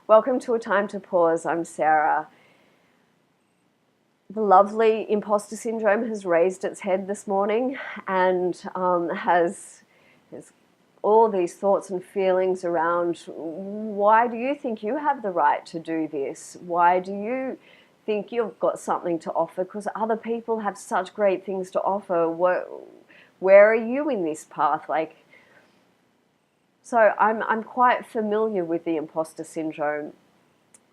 Welcome to A Time to Pause. I'm Sarah. The lovely imposter syndrome has raised its head this morning and has all these thoughts and feelings around why do you think you have the right to do this? Why do you think you've got something to offer? Because other people have such great things to offer. Where are you in this path? So I'm quite familiar with the imposter syndrome.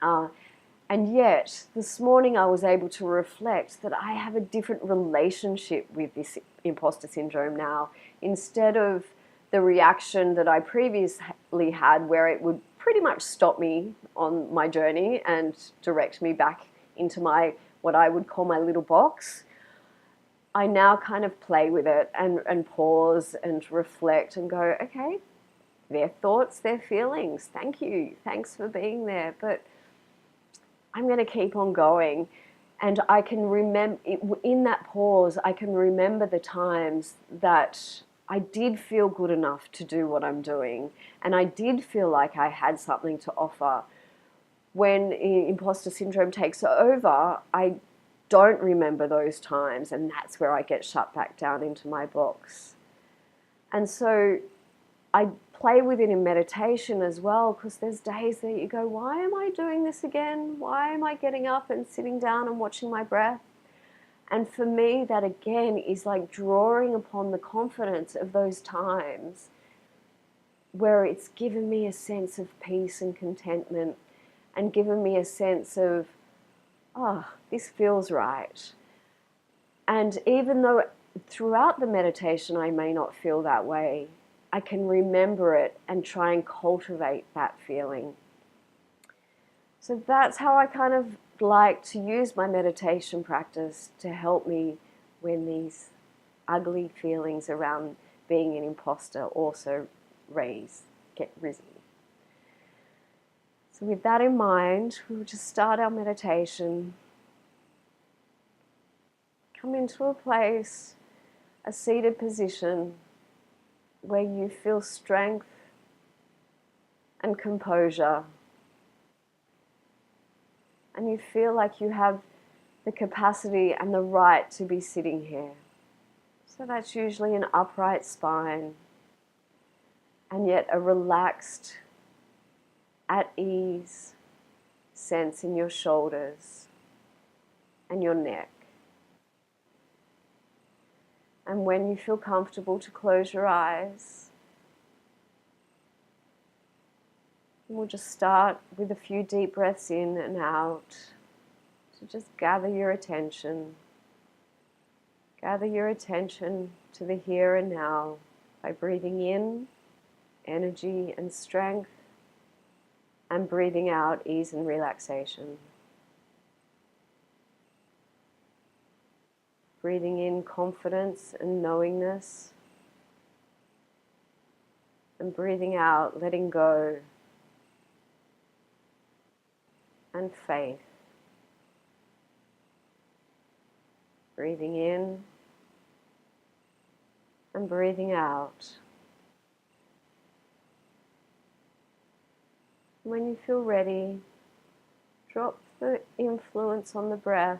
And yet, this morning I was able to reflect that I have a different relationship with this imposter syndrome now. Instead of the reaction that I previously had, where it would pretty much stop me on my journey and direct me back into what I would call my little box, I now kind of play with it and pause and reflect and go, okay, their thoughts, their feelings, thank you, thanks for being there, but I'm going to keep on going. And I can remember, in that pause, I can remember the times that I did feel good enough to do what I'm doing. And I did feel like I had something to offer. When imposter syndrome takes over, I don't remember those times. And that's where I get shut back down into my box. And so I play with it in meditation as well, because there's days that you go, why am I doing this again? Why am I getting up and sitting down and watching my breath? And for me, that again is like drawing upon the confidence of those times where it's given me a sense of peace and contentment and given me a sense of, oh, this feels right. And even though throughout the meditation I may not feel that way, I can remember it and try and cultivate that feeling. So that's how I kind of like to use my meditation practice to help me when these ugly feelings around being an imposter also get risen. So with that in mind, we'll just start our meditation. Come into a place, a seated position, where you feel strength and composure, and you feel like you have the capacity and the right to be sitting here. So that's usually an upright spine, and yet a relaxed, at ease sense in your shoulders and your neck. And when you feel comfortable to close your eyes, we'll just start with a few deep breaths in and out to just gather your attention. Gather your attention to the here and now by breathing in energy and strength and breathing out ease and relaxation. Breathing in confidence and knowingness, and breathing out letting go and faith. Breathing in and breathing out. When you feel ready, drop the influence on the breath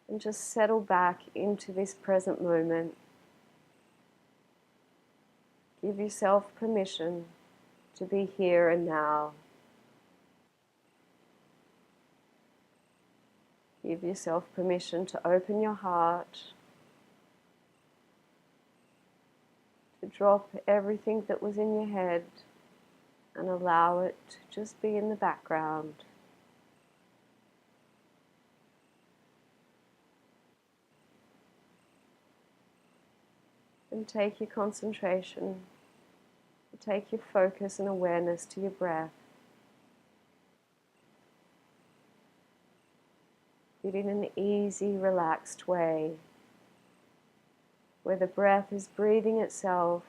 and just settle back into this present moment. Give yourself permission to be here and now. Give yourself permission to open your heart, to drop everything that was in your head and allow it to just be in the background. And take your concentration, take your focus and awareness to your breath. Do it in an easy, relaxed way, where the breath is breathing itself,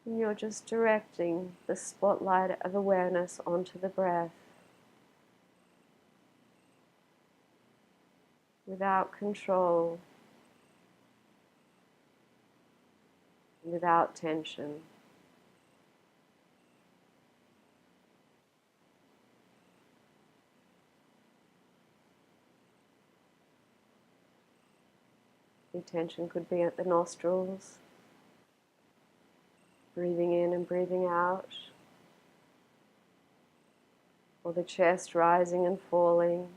and you're just directing the spotlight of awareness onto the breath, without control, without tension. The attention could be at the nostrils, breathing in and breathing out, or the chest rising and falling,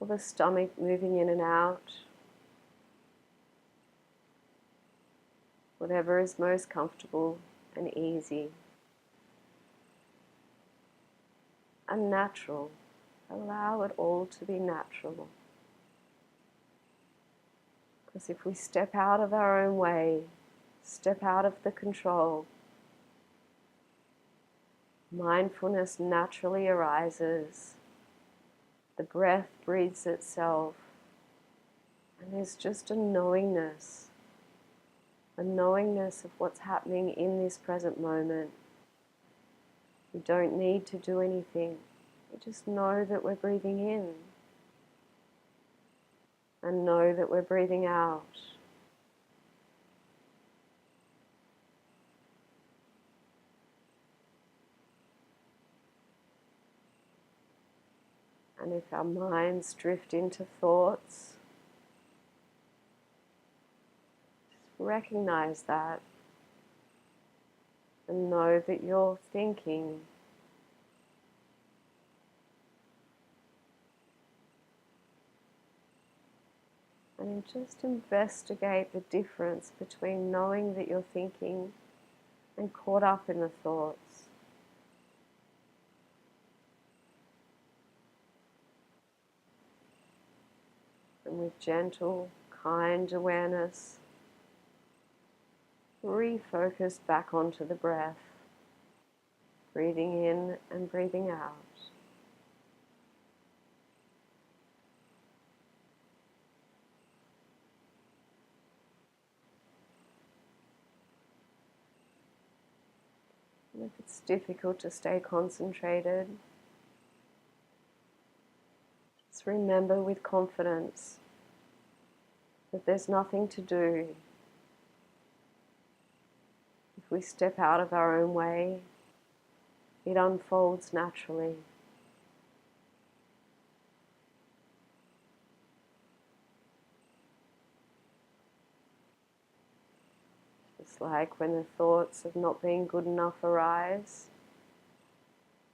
or the stomach moving in and out. Whatever is most comfortable and easy and natural. Allow it all to be natural. Because if we step out of our own way, step out of the control, mindfulness naturally arises. The breath breathes itself, and there's just a knowingness of what's happening in this present moment. We don't need to do anything. We just know that we're breathing in and know that we're breathing out. And if our minds drift into thoughts, just recognize that and know that you're thinking. And just investigate the difference between knowing that you're thinking and caught up in the thoughts. And with gentle, kind awareness, refocus back onto the breath, breathing in and breathing out. And if it's difficult to stay concentrated, just remember with confidence that there's nothing to do. If we step out of our own way, it unfolds naturally. Just like when the thoughts of not being good enough arise,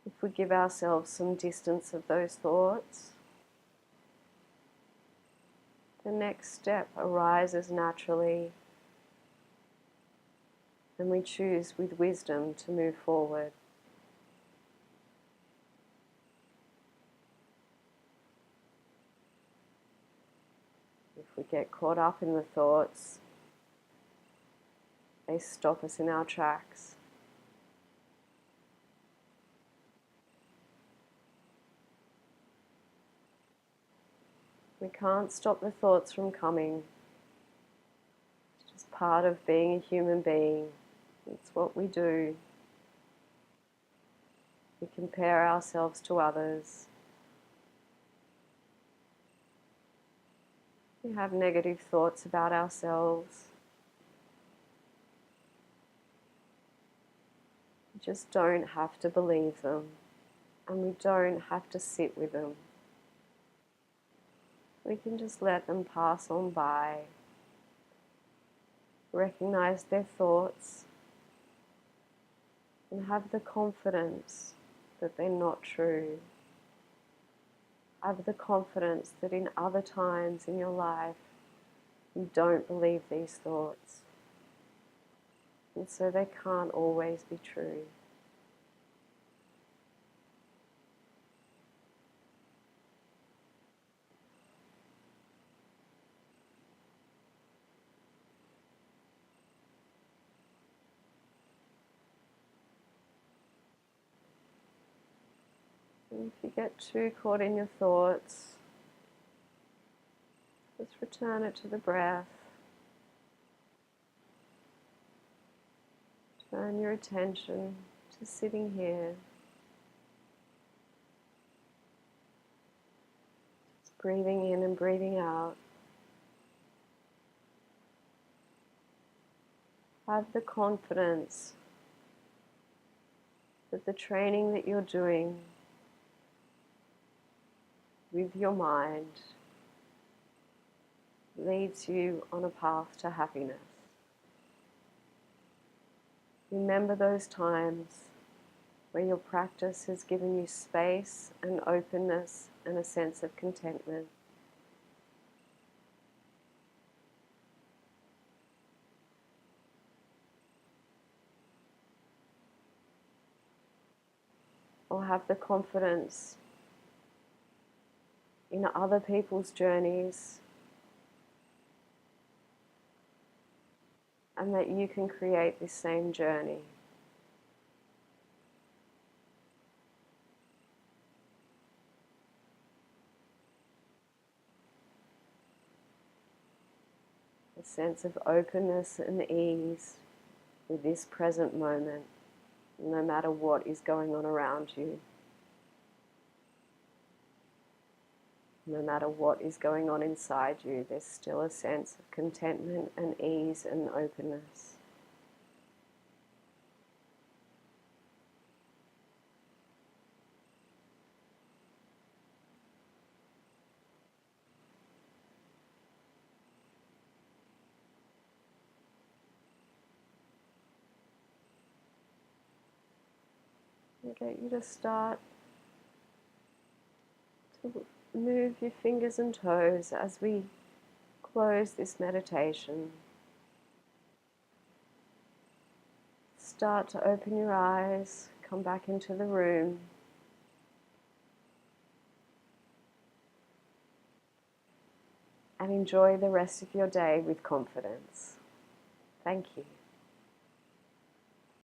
if we give ourselves some distance of those thoughts, the next step arises naturally, and we choose with wisdom to move forward. If we get caught up in the thoughts, they stop us in our tracks. We can't stop the thoughts from coming. It's just part of being a human being. It's what we do. We compare ourselves to others. We have negative thoughts about ourselves. We just don't have to believe them, and we don't have to sit with them. We can just let them pass on by, recognize their thoughts, and have the confidence that they're not true. Have the confidence that in other times in your life you don't believe these thoughts, and so they can't always be true. And if you get too caught in your thoughts, just return it to the breath. Turn your attention to sitting here. Just breathing in and breathing out. Have the confidence that the training that you're doing with your mind leads you on a path to happiness. Remember those times where your practice has given you space and openness and a sense of contentment. Or have the confidence in other people's journeys, and that you can create this same journey. A sense of openness and ease with this present moment, no matter what is going on around you. No matter what is going on inside you, there's still a sense of contentment and ease and openness. I get you to start to move your fingers and toes as we close this meditation. Start to open your eyes, come back into the room. And enjoy the rest of your day with confidence. Thank you.